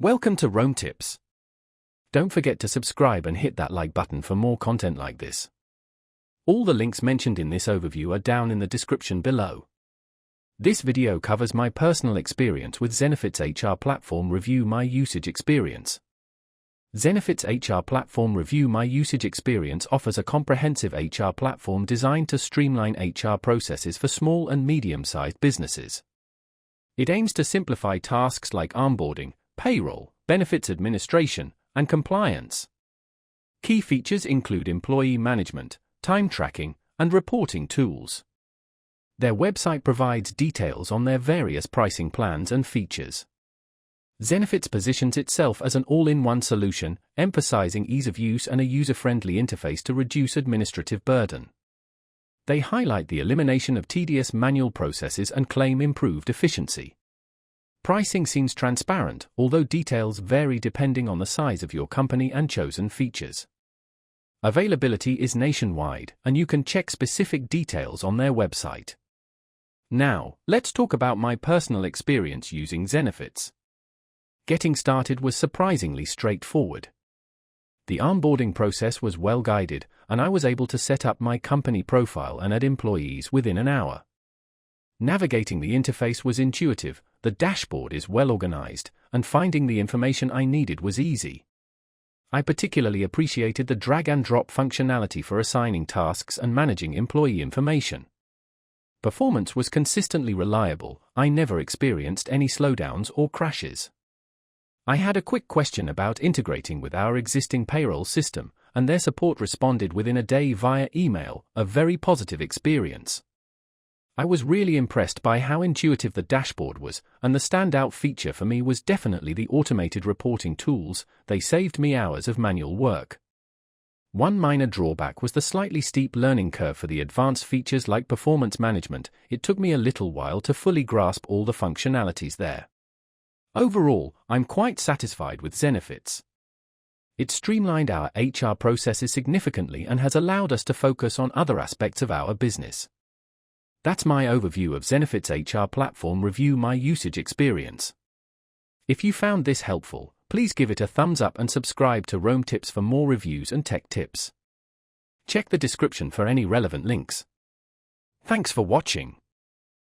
Welcome to Rome Tips. Don't forget to subscribe and hit that like button for more content like this. All the links mentioned in this overview are down in the description below. This video covers my personal experience with Zenefits HR Platform Review My Usage Experience. Zenefits HR Platform Review My Usage Experience offers a comprehensive HR platform designed to streamline HR processes for small and medium-sized businesses. It aims to simplify tasks like onboarding, payroll, benefits administration, and compliance. Key features include employee management, time tracking, and reporting tools. Their website provides details on their various pricing plans and features. Zenefits positions itself as an all-in-one solution, emphasizing ease of use and a user-friendly interface to reduce administrative burden. They highlight the elimination of tedious manual processes and claim improved efficiency. Pricing seems transparent, although details vary depending on the size of your company and chosen features. Availability is nationwide, and you can check specific details on their website. Now, let's talk about my personal experience using Zenefits. Getting started was surprisingly straightforward. The onboarding process was well guided, and I was able to set up my company profile and add employees within an hour. Navigating the interface was intuitive, the dashboard is well organized, and finding the information I needed was easy. I particularly appreciated the drag-and-drop functionality for assigning tasks and managing employee information. Performance was consistently reliable. I never experienced any slowdowns or crashes. I had a quick question about integrating with our existing payroll system, and their support responded within a day via email, a very positive experience. I was really impressed by how intuitive the dashboard was, and the standout feature for me was definitely the automated reporting tools. They saved me hours of manual work. One minor drawback was the slightly steep learning curve for the advanced features like performance management. It took me a little while to fully grasp all the functionalities there. Overall, I'm quite satisfied with Zenefits. It streamlined our HR processes significantly and has allowed us to focus on other aspects of our business. That's my overview of Zenefits HR Platform Review My Usage Experience. If you found this helpful, please give it a thumbs up and subscribe to Rome Tips for more reviews and tech tips. Check the description for any relevant links. Thanks for watching.